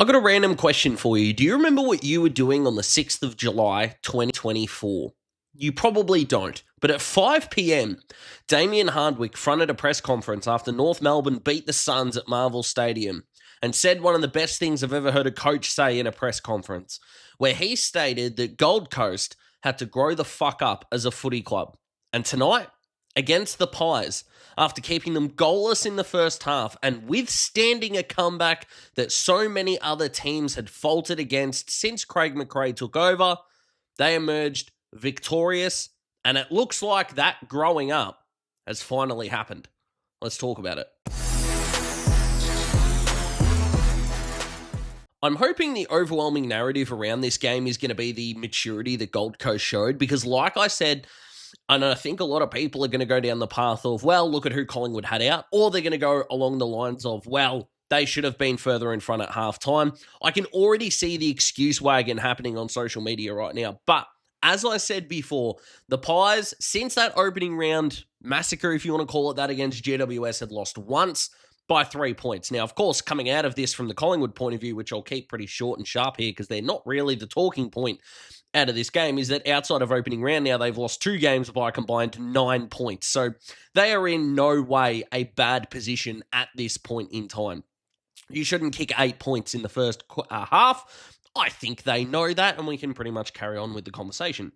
I got a random question for you. Do you remember what you were doing on the 6th of July, 2024? You probably don't. But at 5 p.m, Damien Hardwick fronted a press conference after North Melbourne beat the Suns at Marvel Stadium and said one of the best things I've ever heard a coach say in a press conference, where he stated that Gold Coast had to grow the fuck up as a footy club. And tonight, against the Pies, after keeping them goalless in the first half and withstanding a comeback that so many other teams had faltered against since Craig McRae took over, they emerged victorious, and it looks like that growing up has finally happened. Let's talk about it. I'm hoping the overwhelming narrative around this game is going to be the maturity that Gold Coast showed, because like I said, and I think a lot of people are going to go down the path of, well, look at who Collingwood had out, or they're going to go along the lines of, well, they should have been further in front at halftime. I can already see the excuse wagon happening on social media right now. But as I said before, the Pies, since that opening round massacre, if you want to call it that, against GWS, had lost once by 3 points. Now, of course, coming out of this from the Collingwood point of view, which I'll keep pretty short and sharp here because they're not really the talking point out of this game, is that outside of opening round now, they've lost 2 games by a combined 9 points. So they are in no way a bad position at this point in time. You shouldn't kick 8 points in the first half. I think they know that, and we can pretty much carry on with the conversation.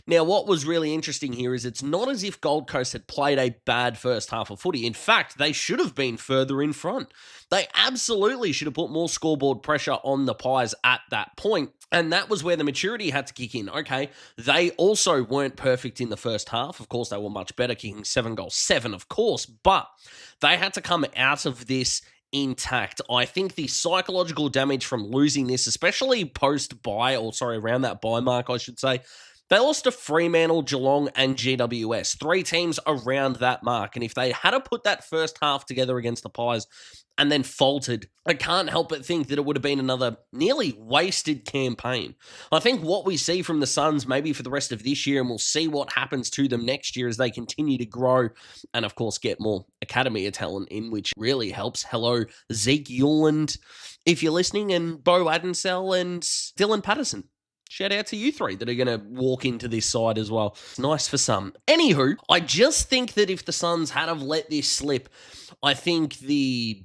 Now, what was really interesting here is it's not as if Gold Coast had played a bad first half of footy. In fact, they should have been further in front. They absolutely should have put more scoreboard pressure on the Pies at that point, and that was where the maturity had to kick in. Okay, they also weren't perfect in the first half. Of course, they were much better, kicking 7 goals, 7, of course, but they had to come out of this intact. I think the psychological damage from losing this, especially around that bye mark, I should say, they lost to Fremantle, Geelong, and GWS. 3 teams around that mark. And if they had to put that first half together against the Pies and then faltered, I can't help but think that it would have been another nearly wasted campaign. I think what we see from the Suns maybe for the rest of this year, and we'll see what happens to them next year as they continue to grow and, of course, get more academy talent in, which really helps. Hello, Zeke Yuland, if you're listening, and Bo Adensell and Dylan Patterson. Shout out to you 3 that are going to walk into this side as well. It's nice for some. Anywho, I just think that if the Suns had have let this slip, I think the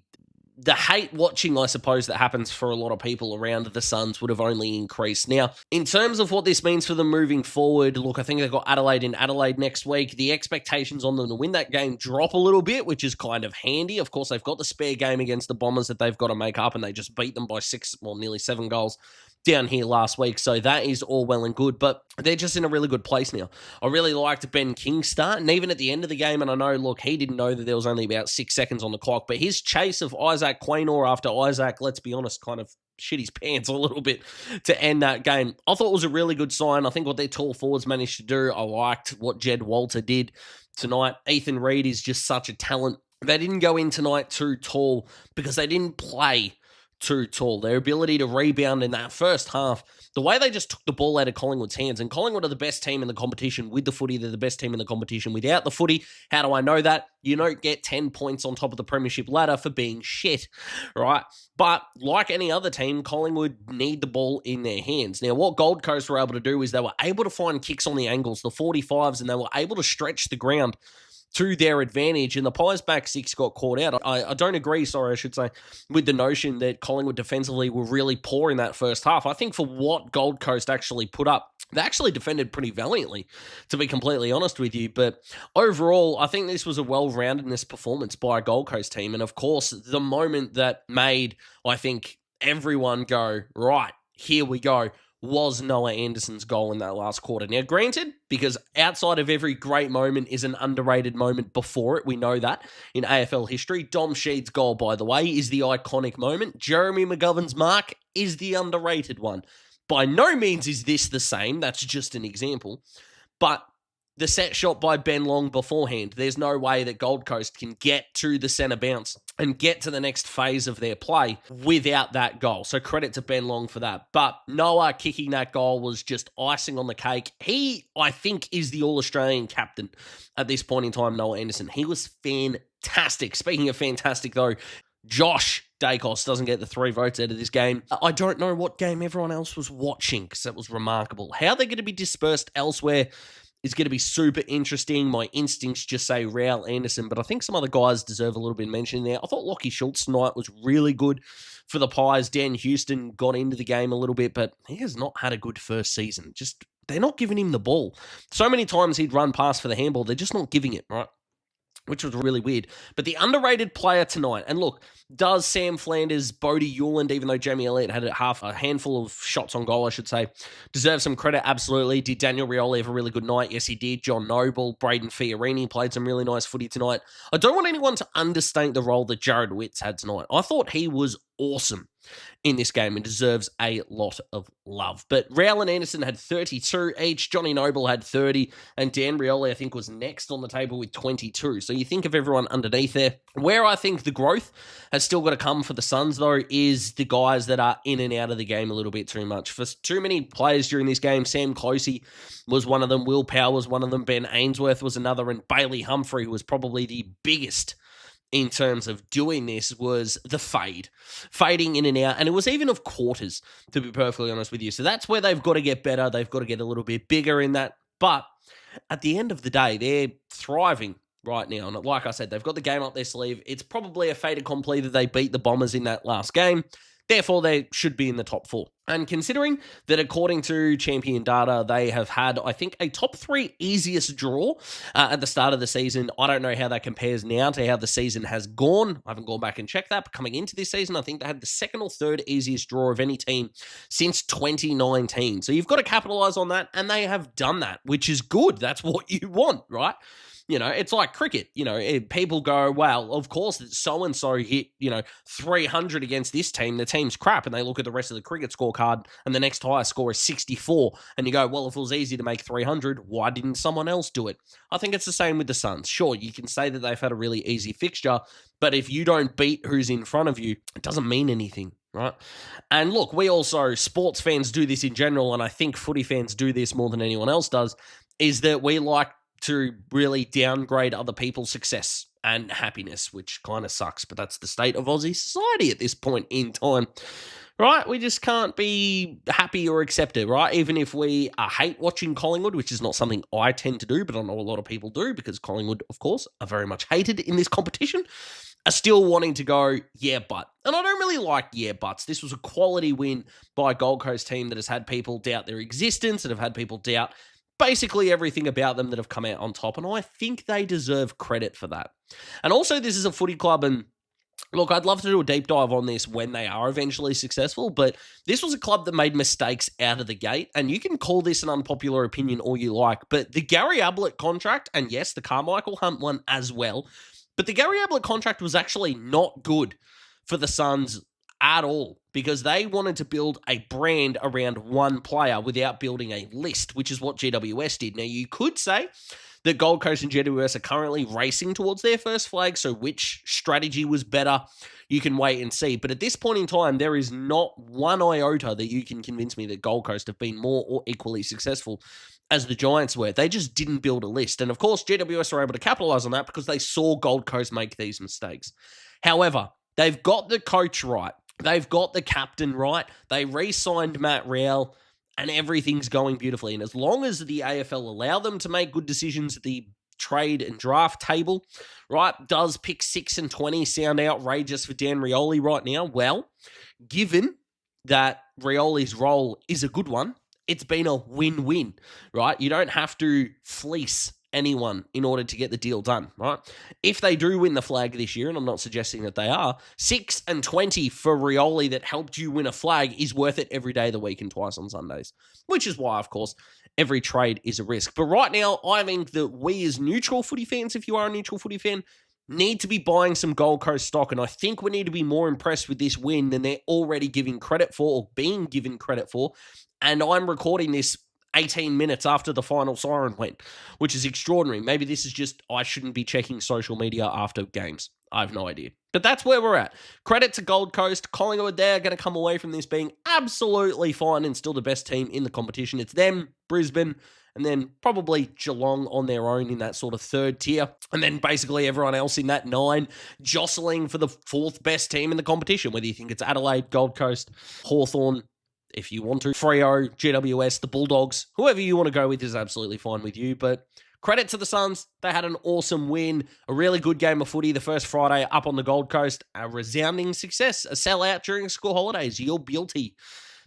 hate watching, I suppose, that happens for a lot of people around the Suns would have only increased. Now, in terms of what this means for them moving forward, look, I think they've got Adelaide in Adelaide next week. The expectations on them to win that game drop a little bit, which is kind of handy. Of course, they've got the spare game against the Bombers that they've got to make up, and they just beat them by nearly 7 goals down here last week, so that is all well and good, but they're just in a really good place now. I really liked Ben King's start, and even at the end of the game, and I know, look, he didn't know that there was only about 6 seconds on the clock, but his chase of Isaac Quaynor after Isaac, let's be honest, kind of shit his pants a little bit to end that game, I thought was a really good sign. I think what their tall forwards managed to do, I liked what Jed Walter did tonight. Ethan Reid is just such a talent. They didn't go in tonight too tall because they didn't play too tall. Their ability to rebound in that first half, the way they just took the ball out of Collingwood's hands, and Collingwood are the best team in the competition with the footy. They're the best team in the competition without the footy. How do I know that? You don't get 10 points on top of the premiership ladder for being shit, right? But like any other team, Collingwood need the ball in their hands. Now, what Gold Coast were able to do is they were able to find kicks on the angles, the 45s, and they were able to stretch the ground to their advantage, and the Pies back 6 got caught out. I don't agree, I should say, with the notion that Collingwood defensively were really poor in that first half. I think for what Gold Coast actually put up, they actually defended pretty valiantly, to be completely honest with you. But overall, I think this was a well-roundedness performance by a Gold Coast team. And of course, the moment that made, I think, everyone go, right, here we go, was Noah Anderson's goal in that last quarter. Now, granted, because outside of every great moment is an underrated moment before it, we know that in AFL history. Dom Sheed's goal, by the way, is the iconic moment. Jeremy McGovern's mark is the underrated one. By no means is this the same. That's just an example. But the set shot by Ben Long beforehand, there's no way that Gold Coast can get to the centre bounce and get to the next phase of their play without that goal. So credit to Ben Long for that. But Noah kicking that goal was just icing on the cake. He, I think, is the All-Australian captain at this point in time, Noah Anderson. He was fantastic. Speaking of fantastic, though, Josh Dacos doesn't get the 3 votes out of this game. I don't know what game everyone else was watching because that was remarkable. How they're going to be dispersed elsewhere is going to be super interesting. My instincts just say Raul Anderson, but I think some other guys deserve a little bit of mention there. I thought Lockie Schultz tonight was really good for the Pies. Dan Houston got into the game a little bit, but he has not had a good first season. Just, they're not giving him the ball. So many times he'd run past for the handball, they're just not giving it, right? Which was really weird. But the underrated player tonight, and look, does Sam Flanders, Bodie Hewland, even though Jamie Elliott had a handful of shots on goal, I should say, deserve some credit? Absolutely. Did Daniel Rioli have a really good night? Yes, he did. John Noble, Braden Fiorini played some really nice footy tonight. I don't want anyone to understate the role that Jared Witts had tonight. I thought he was awesome in this game and deserves a lot of love. But Raul and Anderson had 32 each, Johnny Noble had 30, and Dan Rioli, I think, was next on the table with 22. So you think of everyone underneath there. Where I think the growth has still got to come for the Suns, though, is the guys that are in and out of the game a little bit too much. For too many players during this game, Sam Closey was one of them, Will Power was one of them, Ben Ainsworth was another, and Bailey Humphrey, who was probably the biggest in terms of doing this, was the fading in and out, and it was even of quarters, to be perfectly honest with you. So that's where they've got to get better. They've got to get a little bit bigger in that. But at the end of the day, they're thriving right now. And like I said, they've got the game up their sleeve. It's probably a fait accompli that they beat the Bombers in that last game. Therefore, they should be in the top 4. And considering that according to Champion Data, they have had, I think, a top 3 easiest draw at the start of the season. I don't know how that compares now to how the season has gone. I haven't gone back and checked that, but coming into this season, I think they had the 2nd or 3rd easiest draw of any team since 2019. So you've got to capitalize on that, and they have done that, which is good. That's what you want, right? You know, it's like cricket. You know, people go, well, of course, so-and-so hit, 300 against this team. The team's crap. And they look at the rest of the cricket scorecard and the next highest score is 64. And you go, well, if it was easy to make 300, why didn't someone else do it? I think it's the same with the Suns. Sure, you can say that they've had a really easy fixture, but if you don't beat who's in front of you, it doesn't mean anything, right? And look, we also, sports fans do this in general, and I think footy fans do this more than anyone else does, is that we like to really downgrade other people's success and happiness, which kind of sucks, but that's the state of Aussie society at this point in time, right? We just can't be happy or accept it, right? Even if we hate watching Collingwood, which is not something I tend to do, but I know a lot of people do, because Collingwood, of course, are very much hated in this competition, are still wanting to go, yeah, but. And I don't really like yeah, buts. This was a quality win by a Gold Coast team that has had people doubt their existence, that have had people doubt basically everything about them that have come out on top, and I think they deserve credit for that. And also, this is a footy club, and look, I'd love to do a deep dive on this when they are eventually successful, but this was a club that made mistakes out of the gate, and you can call this an unpopular opinion all you like, but the Gary Ablett contract, and yes, the Carmichael Hunt one as well, but the Gary Ablett contract was actually not good for the Suns at all, because they wanted to build a brand around one player without building a list, which is what GWS did. Now, you could say that Gold Coast and GWS are currently racing towards their first flag, so which strategy was better, you can wait and see. But at this point in time, there is not one iota that you can convince me that Gold Coast have been more or equally successful as the Giants were. They just didn't build a list. And of course, GWS were able to capitalize on that because they saw Gold Coast make these mistakes. However, they've got the coach right. They've got the captain right. They re-signed Matt Rowell, and everything's going beautifully. And as long as the AFL allow them to make good decisions at the trade and draft table, right, does pick 6 and 20 sound outrageous for Dan Rioli right now? Well, given that Rioli's role is a good one, it's been a win-win, right? You don't have to fleece anyone in order to get the deal done, right? If they do win the flag this year, and I'm not suggesting that they are, 6 and 20 for Rioli that helped you win a flag is worth it every day of the week and twice on Sundays, which is why, of course, every trade is a risk. But right now, I think that we as neutral footy fans, if you are a neutral footy fan, need to be buying some Gold Coast stock, and I think we need to be more impressed with this win than they're already giving credit for or being given credit for. And I'm recording this 18 minutes after the final siren went, which is extraordinary. Maybe this is just, I shouldn't be checking social media after games. I have no idea. But that's where we're at. Credit to Gold Coast. Collingwood, they're going to come away from this being absolutely fine and still the best team in the competition. It's them, Brisbane, and then probably Geelong on their own in that sort of third tier. And then basically everyone else in that 9 jostling for the 4th best team in the competition, whether you think it's Adelaide, Gold Coast, Hawthorn, if you want to, Freo, GWS, the Bulldogs, whoever you want to go with is absolutely fine with you. But credit to the Suns. They had an awesome win, a really good game of footy the first Friday up on the Gold Coast. A resounding success, a sellout during school holidays. You're guilty.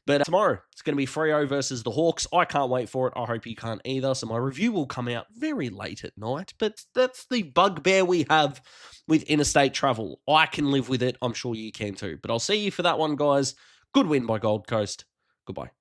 But tomorrow, it's going to be Freo versus the Hawks. I can't wait for it. I hope you can't either. So my review will come out very late at night. But that's the bugbear we have with interstate travel. I can live with it. I'm sure you can too. But I'll see you for that one, guys. Good win by Gold Coast. Goodbye.